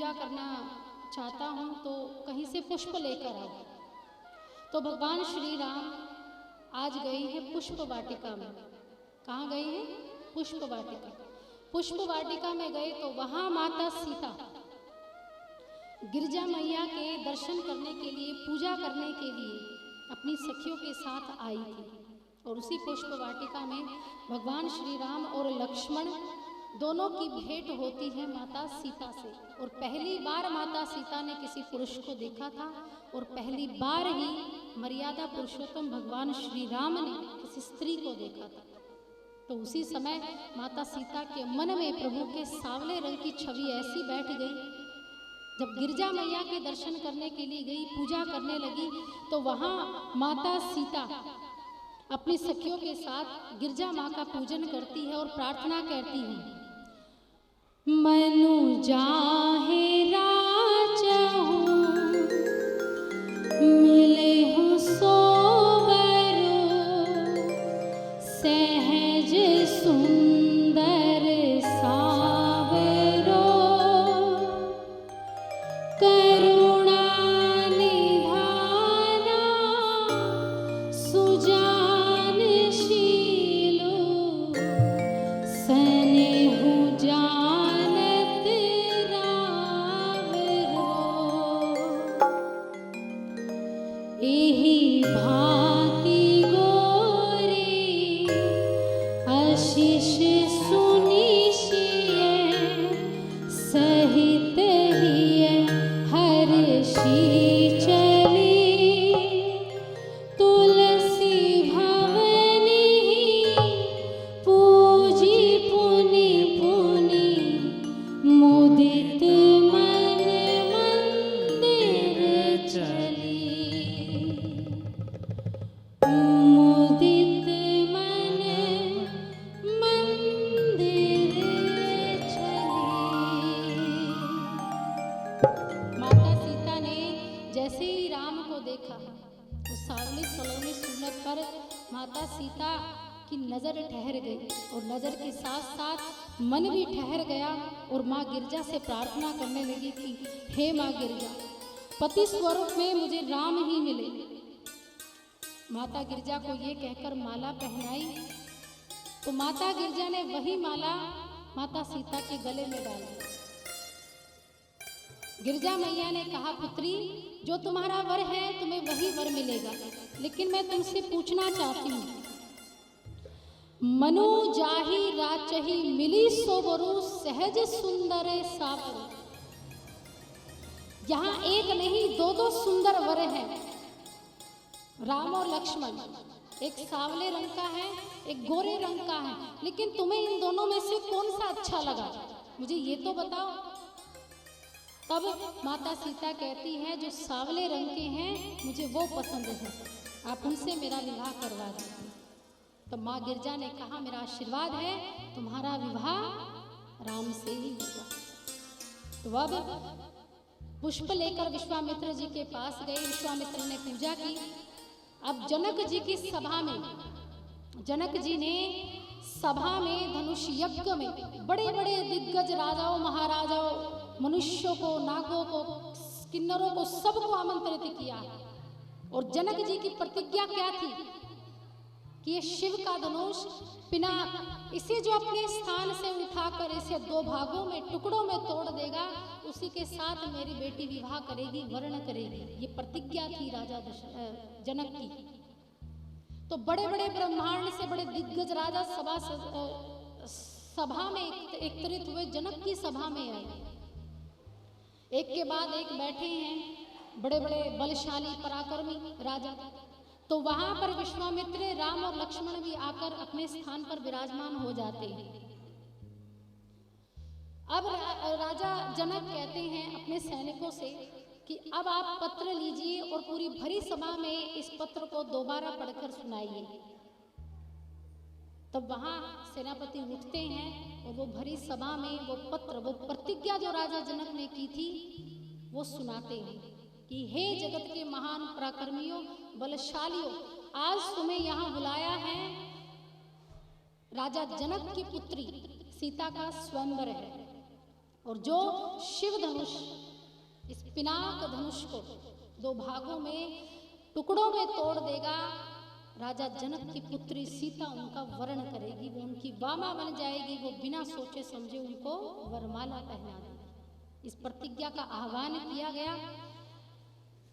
पूजा करना चाहता हूँ तो कहीं से पुष्प लेकर आओ। तो भगवान श्री राम आज गए हैं पुष्प वाटिका में। कहाँ गए हैं? पुष्प वाटिका। पुष्प वाटिका में गए तो वहाँ माता सीता गिरजा मैया के दर्शन करने के लिए, पूजा करने के लिए अपनी सखियों के साथ आई थी। और उसी पुष्प वाटिका में भगवान श्री राम और लक्ष्मण दोनों की भेंट होती है माता सीता से। और पहली बार माता सीता ने किसी पुरुष को देखा था और पहली बार ही मर्यादा पुरुषोत्तम भगवान श्री राम ने किसी स्त्री को देखा था। तो उसी समय माता सीता के मन में प्रभु के सांवले रंग की छवि ऐसी बैठ गई। जब गिरजा मैया के दर्शन करने के लिए गई, पूजा करने लगी, तो वहाँ माता सीता अपनी सखियों के साथ गिरजा माँ का पूजन करती है और प्रार्थना करती है, मनु जाहे राजहु मिले हूँ सोबरो सहज सुंदर सावरो करुणा निधाना सुजान शीलो सनेहु जानत रावरो एहि भांति गोरे आशीष सुनिशिय सहित हिय हर्षि चली तुलसी भवनि पूजी पुनि पुनि मुदित मन मंदिर चली मुदित मन मंदिर चली। माता सीता ने जैसे ही राम को देखा, उस सांवली सलोनी सूरत पर माता सीता की नजर ठहर गई और नजर के साथ साथ मन भी ठहर गया। और माँ गिरजा से प्रार्थना करने लगी कि हे माँ गिरजा, पति स्वरूप में मुझे राम ही मिले। माता गिरजा को ये कहकर माला पहनाई तो माता गिरजा ने वही माला माता सीता के गले में डाल दी। गिरजा मैया ने कहा, पुत्री, जो तुम्हारा वर है तुम्हें वही वर मिलेगा, लेकिन मैं तुमसे पूछना चाहती हूँ, मनु जाहि राचहि मिली सोबरु सहज सुंदर सावरु। यहाँ एक नहीं दो दो सुंदर वर हैं, राम और लक्ष्मण। एक सांवले रंग का है, एक गोरे रंग का है, लेकिन तुम्हें इन दोनों में से कौन सा अच्छा लगा, मुझे ये तो बताओ। तब माता सीता कहती है, जो सांवले रंग के हैं मुझे वो पसंद है, आप उनसे मेरा विवाह करवा दीजिए। तो माँ गिरजा ने कहा, मेरा आशीर्वाद है, तुम्हारा विवाह राम से ही होगा। तो अब पुष्प लेकर विश्वामित्र जी के पास गए। विश्वामित्र ने पूजा की। अब जनक जी की सभा में, जनक जी ने सभा में धनुष यज्ञ में बड़े बड़े दिग्गज राजाओं, महाराजाओं, मनुष्यों को, नागों को, किन्नरों को, सबको आमंत्रित किया। और जनक जी की प्रतिज्ञा क्या थी कि ये शिव का धनुष पिनाक, इसे जो अपने स्थान से उठाकर इसे दो भागों में, टुकड़ों में तोड़ देगा, उसी के साथ मेरी बेटी विवाह करेगी, वर्ण करेगी। ये प्रतिज्ञा थी राजा जनक की। तो बड़े बड़े ब्रह्मांड से बड़े दिग्गज राजा सभा में एकत्रित हुए, जनक की सभा में आए। एक के बाद एक बैठे हैं बड़े बड़े बलशाली पराक्रमी राजा। तो वहां पर विश्वामित्र, राम और लक्ष्मण भी आकर अपने स्थान पर विराजमान हो जाते हैं। अब राजा जनक कहते हैं अपने सैनिकों से कि अब आप पत्र लीजिए और पूरी भरी सभा में इस पत्र को दोबारा पढ़कर सुनाइए। तब वहां सेनापति उठते हैं और वो भरी सभा में वो पत्र, वो प्रतिज्ञा जो राजा जनक ने की थी, वो सुनाते हैं कि हे जगत के महान पराक्रमियों, बलशालियों, आज तुम्हें यहाँ बुलाया है। राजा जनक की पुत्री सीता का स्वयंवर है। और जो शिव धनुष, इस पिनाक धनुष को 2 भागों में टुकड़ों में तोड़ देगा, राजा जनक की पुत्री सीता उनका वरण करेगी, वो उनकी वामा बन जाएगी, वो बिना सोचे समझे उनको वरमाला पहना देगी। इस प्रतिज्ञा का आह्वान किया गया।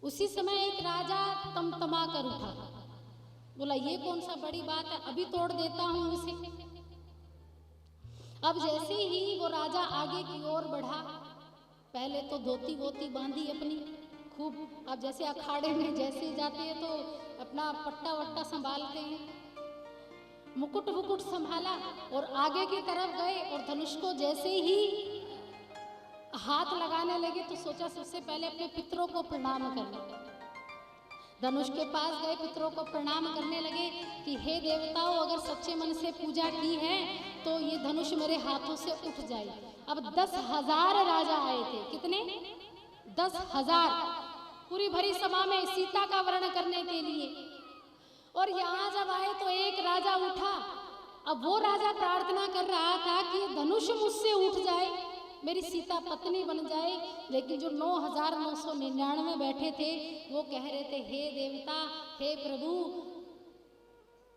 उसी समय एक राजा तमतमा कर उठा, बोला ये कौन सा बड़ी बात है, अभी तोड़ देता हूं उसे। अब जैसे ही वो राजा आगे की ओर बढ़ा, पहले तो धोती वोती बांधी अपनी खूब, अब जैसे अखाड़े में जैसे जाते हैं तो अपना पट्टा वट्टा संभालते हैं, मुकुट वुकुट संभाला और आगे की तरफ गए और धनुष को जैसे ही हाथ लगाने लगे तो सोचा सबसे पहले अपने पितरों को प्रणाम कर लो। धनुष के पास गए, पितरों को प्रणाम करने लगे कि हे देवताओं, अगर सच्चे मन से पूजा की है तो ये धनुष मेरे हाथों से उठ जाए। अब 10,000 राजा आए थे। कितने? 10,000 पूरी भरी सभा में सीता का वर्ण करने के लिए। और यहाँ जब आए तो एक राजा उठा। अब वो राजा प्रार्थना कर रहा था कि धनुष मुझसे उठ जाए, मेरी सीता पत्नी बन जाए, लेकिन जो 9,999 बैठे थे वो कह रहे थे हे देवता, हे प्रभु,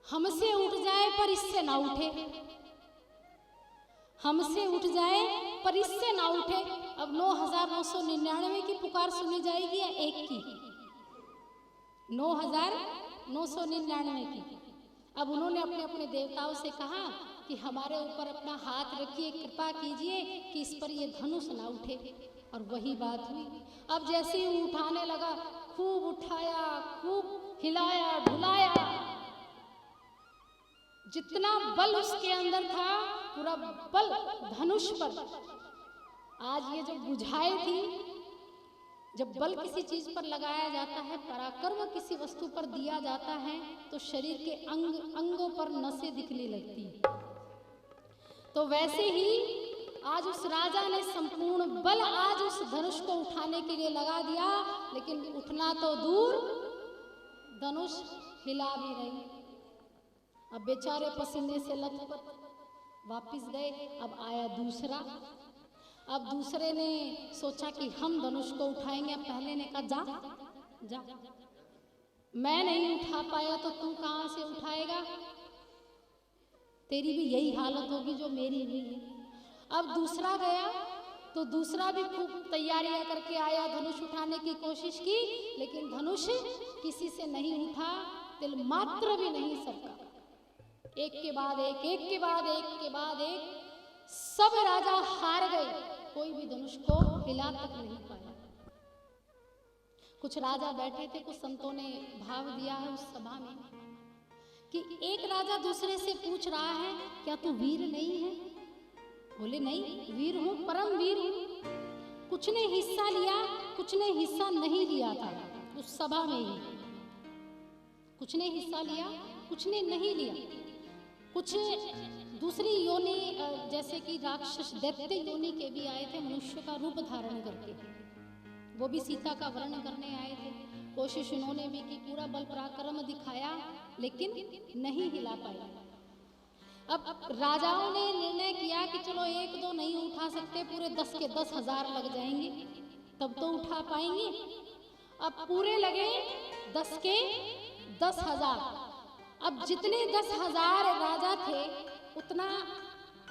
हमसे उठ जाए पर इससे ना उठे, हमसे उठ जाए पर इससे ना उठे। अब 9,999 की पुकार सुनी जाएगी या एक की? 9,999 की। अब उन्होंने अपने अपने देवताओं से कहा कि हमारे ऊपर अपना हाथ रखिए, कृपा कीजिए कि इस पर ये धनुष ना उठे। और वही बात हुई। अब जैसे ही उठाने लगा, खूब उठाया, खूब हिलाया ढुलाया, जितना बल उसके अंदर था पूरा बल धनुष पर। आज ये जो बुझाई थी, जब बल किसी चीज पर लगाया जाता है, पराक्रम किसी वस्तु पर दिया जाता है, तो शरीर के अंगों पर नसें दिखने लगती है। तो वैसे ही आज उस राजा ने संपूर्ण बल आज उस धनुष को उठाने के लिए लगा दिया, लेकिन उठना तो दूर, धनुष हिला भी नहीं। अब बेचारे पसीने से लथपथ वापिस गए। अब आया दूसरा। अब दूसरे ने सोचा कि हम धनुष को उठाएंगे। पहले ने कहा जा जा, मैं नहीं उठा पाया तो तू कहां से उठाएगा, तेरी भी यही हालत होगी जो मेरी हुई है। अब दूसरा गया तो दूसरा भी खूब तैयारियां करके आया, धनुष उठाने की कोशिश की, लेकिन धनुष किसी से नहीं उठा, तिल मात्र भी नहीं सरका। एक के बाद एक, एक के बाद एक के बाद एक, सब राजा हार गए, कोई भी धनुष को हिला तक नहीं पाया। कुछ राजा बैठे थे, कुछ संतों ने भाव दिया है उस सभा में कि एक राजा दूसरे से पूछ रहा है क्या तू वीर नहीं है? बोले नहीं, वीर हूं, परम वीर हूं। कुछ ने हिस्सा लिया, कुछ ने हिस्सा नहीं लिया था उस सभा में ही। कुछ ने हिस्सा लिया, कुछ ने नहीं लिया। कुछ दूसरी योनि, जैसे कि राक्षस दैत्य योनि के भी आए थे, मनुष्य का रूप धारण करके, वो भी सीता का वर्ण करने आए थे। कोशिश उन्होंने भी की, पूरा बल पराक्रम दिखाया, लेकिन नहीं हिला पाया। अब राजाओं ने निर्णय किया कि चलो एक दो नहीं उठा सकते, पूरे 10 के 10,000 लग जाएंगे तब तो उठा पाएंगे। अब पूरे लगे 10 के 10,000। अब जितने 10,000 राजा थे, उतना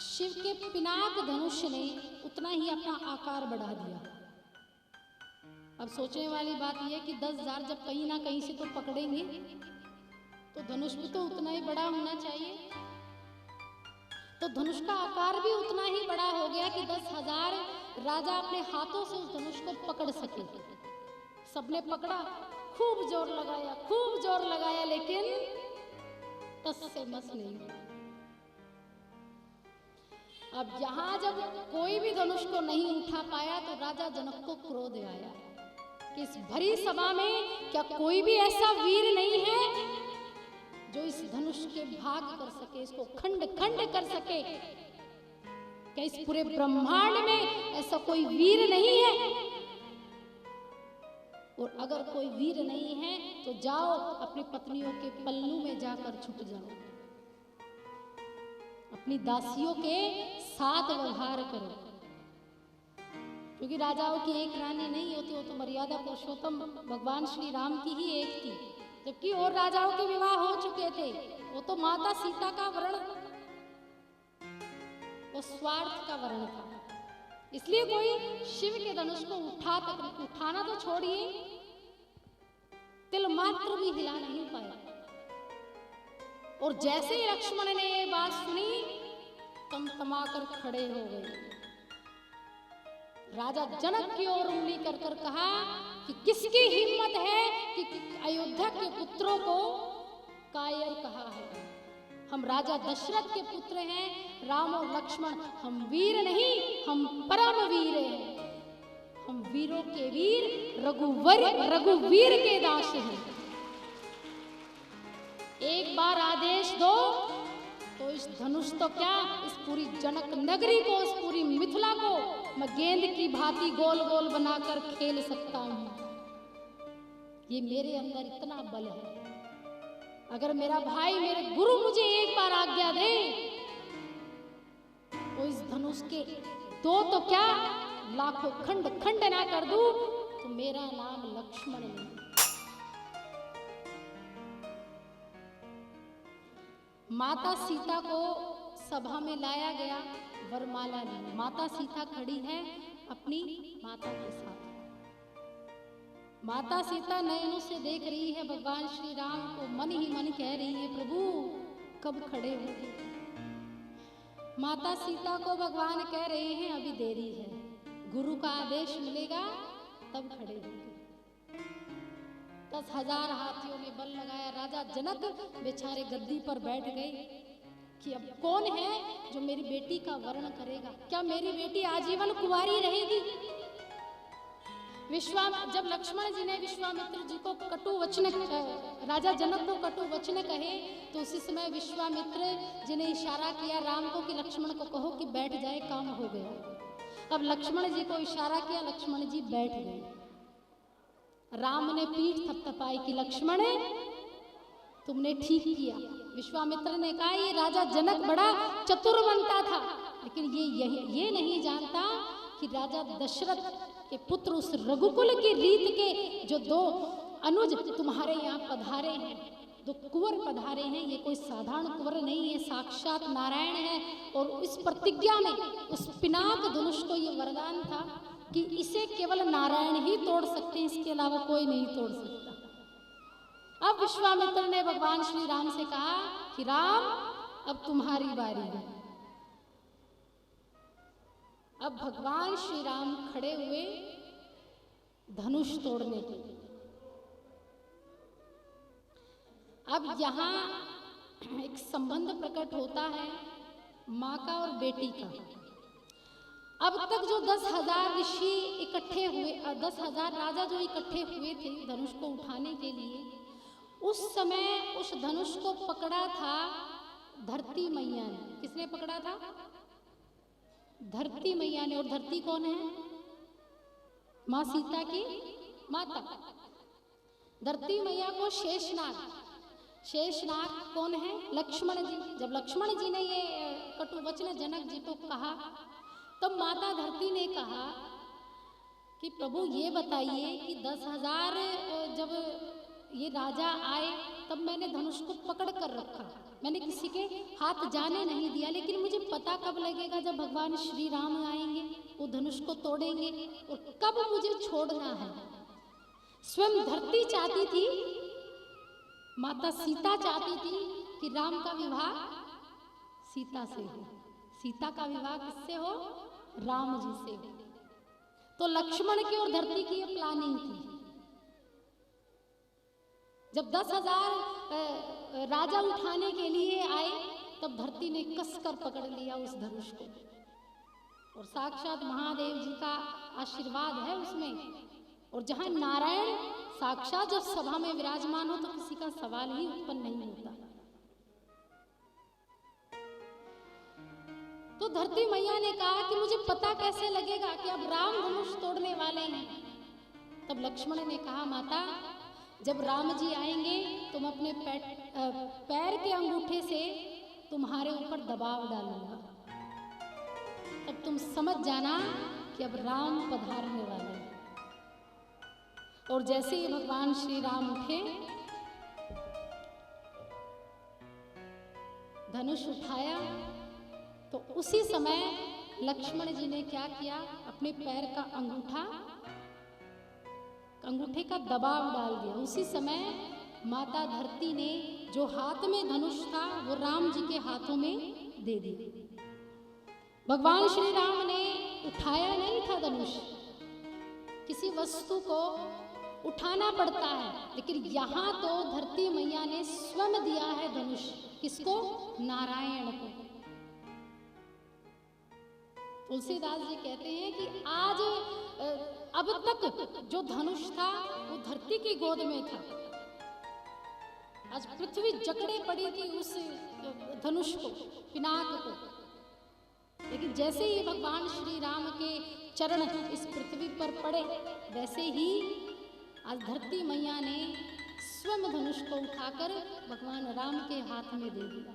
शिव के पिनाक धनुष ने उतना ही अपना आकार बढ़ा दिया। अब सोचने वाली बात यह कि 10,000 जब कहीं ना कहीं से तो पकड़ेंगे, तो धनुष भी तो उतना ही बड़ा होना चाहिए। तो धनुष का आकार भी उतना ही बड़ा हो गया कि 10,000 राजा अपने हाथों से उस धनुष को पकड़ सके। सबने पकड़ा, खूब जोर लगाया, खूब जोर लगाया, लेकिन टस से मस नहीं। अब यहां जब कोई भी धनुष को नहीं उठा पाया तो राजा जनक को क्रोध आया कि इस भरी सभा में क्या कोई भी ऐसा वीर नहीं है जो इस धनुष के भाग कर सके, इसको खंड खंड कर सके? क्या इस पूरे ब्रह्मांड में ऐसा कोई वीर नहीं है? और अगर कोई वीर नहीं है तो जाओ अपनी पत्नियों के पल्लू में जाकर छुप जाओ, अपनी दासियों के साथ व्यवहार करो। क्योंकि राजाओं की एक रानी नहीं होती, वो तो मर्यादा पुरुषोत्तम भगवान श्री राम की ही एक थी, जबकि और राजाओं के विवाह हो चुके थे। वो तो माता सीता का वर्ण, वो स्वार्थ का वर्ण था। इसलिए कोई शिव के धनुष को उठाना तो छोड़िए, तिल मात्र भी हिला नहीं पाया। और जैसे ही लक्ष्मण ने ये बात सुनी, तमतमाकर खड़े हो गए। राजा जनक की ओर उंगली कर कर कहा कि किसकी हिम्मत है कि अयोध्या के पुत्रों को कायर कहा है। हम राजा दशरथ के पुत्र हैं, राम और लक्ष्मण। हम वीर नहीं, हम परम वीर हैं। हम वीरों के वीर, रघुवीर के दास हैं। एक बार आदेश दो तो इस धनुष तो क्या, इस पूरी जनक नगरी को, इस पूरी मिथिला को मैं गेंद की भांति गोल गोल बनाकर खेल सकता हूं। ये मेरे अंदर इतना बल है। अगर मेरा भाई, मेरे गुरु मुझे एक बार आज्ञा दे तो इस धनुष के दो तो क्या, लाखों खंड खंड ना कर दूं तो मेरा नाम लक्ष्मण नहीं। माता सीता को सभा में लाया गया, वरमाला ली। माता सीता खड़ी है अपनी माता के साथ। माता सीता नयनों से देख रही है भगवान श्री राम को, मन ही मन कह रही है, प्रभु कब खड़े होंगे। माता सीता को भगवान कह रहे हैं, अभी देरी है, गुरु का आदेश मिलेगा तब खड़े होंगे। 10,000 हाथियों ने बल लगाया। राजा जनक बेचारे गद्दी पर बैठ गए कि अब कौन है जो मेरी बेटी का वर्ण करेगा। क्या मेरी बेटी आजीवन कुंवारी रहेगी? जब लक्ष्मण जी ने विश्वामित्र जी को कटु वचन, राजा जनक को कटु वचन कहे, तो उसी समय विश्वामित्र जी ने इशारा किया राम को कि लक्ष्मण को कहो कि बैठ जाए, काम हो गया। अब लक्ष्मण जी को इशारा किया, लक्ष्मण जी बैठ गए। राम ने पीठ थपथपाई कि लक्ष्मण तुमने ठीक किया। विश्वामित्र ने कहा ये राजा जनक बड़ा चतुर बनता था, लेकिन ये नहीं जानता कि राजा दशरथ के पुत्र उस रघुकुल की रीत के जो 2 अनुज तुम्हारे यहाँ पधारे हैं, 2 कुंवर पधारे हैं, ये कोई साधारण कुंवर नहीं है, साक्षात नारायण है। और इस प्रतिज्ञा में उस पिनाक धनुष को ये वरदान था कि इसे केवल नारायण ही तोड़ सकते हैं, इसके अलावा कोई नहीं तोड़ सकता। अब विश्वामित्र ने भगवान श्री राम से कहा कि राम अब तुम्हारी बारी है। अब भगवान श्री राम खड़े हुए धनुष तोड़ने के लिए। अब यहाँ एक संबंध प्रकट होता है माँ का और बेटी का। अब तक जो 10,000 ऋषि इकट्ठे हुए, 10,000 राजा जो इकट्ठे हुए थे धनुष को उठाने के लिए, उस समय उस धनुष को पकड़ा था धरती मैया ने। किसने पकड़ा था? धरती मैया ने। और धरती कौन है? माँ सीता की माता। धरती मैया को शेषनाग कौन है? लक्ष्मण जी। जब लक्ष्मण जी ने ये कटु वचन जनक जी को कहा, तब माता धरती ने कहा कि प्रभु ये बताइए कि 10,000 जब ये राजा आए तब मैंने धनुष को पकड़ कर रखा, मैंने किसी के हाथ जाने नहीं दिया, लेकिन मुझे पता कब लगेगा जब भगवान श्री राम आएंगे, वो धनुष को तोड़ेंगे, और कब मुझे छोड़ना है। स्वयं धरती चाहती थी, माता सीता चाहती थी कि राम का विवाह सीता से हो, सीता का विवाह किससे हो? राम जी से हो। तो लक्ष्मण की और धरती की ये प्लानिंग थी। जब 10,000 राजा उठाने के लिए आए, तब धरती ने कसकर पकड़ लिया उस धनुष को, और साक्षात महादेव जी का आशीर्वाद है उसमें। और जहां नारायण साक्षात जब सभा में विराजमान हो तो किसी का सवाल ही उत्पन्न नहीं होता। तो धरती मैया ने कहा कि मुझे पता कैसे लगेगा कि अब राम धनुष तोड़ने वाले हैं। तब लक्ष्मण ने कहा माता, जब राम जी आएंगे तो मैं अपने पैर के अंगूठे से तुम्हारे ऊपर दबाव डालूंगा, तब तुम समझ जाना कि अब राम पधारने वाले हैं। और जैसे ही भगवान श्री राम उठे, धनुष उठाया, तो उसी समय लक्ष्मण जी ने क्या किया, अपने पैर का अंगूठे का दबाव डाल दिया। उसी समय माता धरती ने जो हाथ में धनुष था वो राम जी के हाथों में दे दिया। भगवान श्री राम ने उठाया नहीं था धनुष, किसी वस्तु को उठाना पड़ता है, लेकिन यहाँ तो धरती मैया ने स्वयं दिया है धनुष। किसको? नारायण को। तुलसीदास जी कहते हैं कि आज अब तक जो धनुष था वो धरती की गोद में था। आज पृथ्वी जकड़े पड़ी थी उस धनुष को, पिनाक को, लेकिन जैसे ही भगवान श्री राम के चरण इस पृथ्वी पर पड़े, वैसे ही आज धरती मैया ने स्वयं धनुष को उठाकर भगवान राम के हाथ में दे दिया।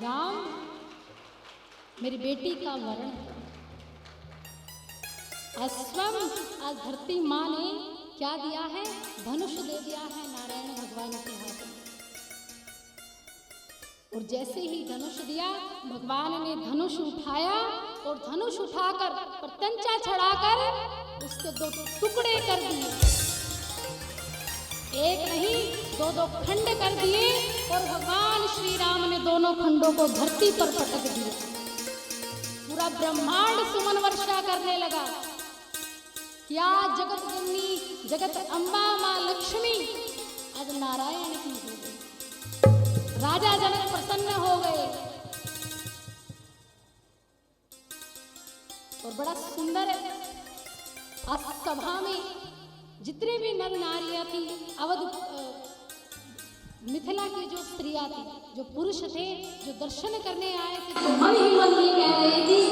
राम मेरी बेटी का वरण है। आज स्वयं आज धरती माँ ने क्या दिया है? धनुष दे दिया है नारायण भगवान के हाथ में। और जैसे ही धनुष दिया, भगवान ने धनुष उठाया और धनुष उठाकर प्रत्यंचा चढ़ाकर उसके दो टुकड़े कर दिए। एक नहीं, दो खंड कर दिए और भगवान श्री राम ने दोनों खंडों को धरती पर पटक दिया। पूरा ब्रह्मांड सुमन वर्षा करने लगा। क्या जगत जननी, जगत अम्बा मां लक्ष्मी आज नारायण की हो गई। राजा जनक प्रसन्न हो गए और बड़ा सुंदर आज सभा में जितने भी नर नारियां थी, अवध मिथिला की जो स्त्रियां थी, जो पुरुष थे, जो दर्शन करने आए थे, जो मन ही मन ये कह रही थी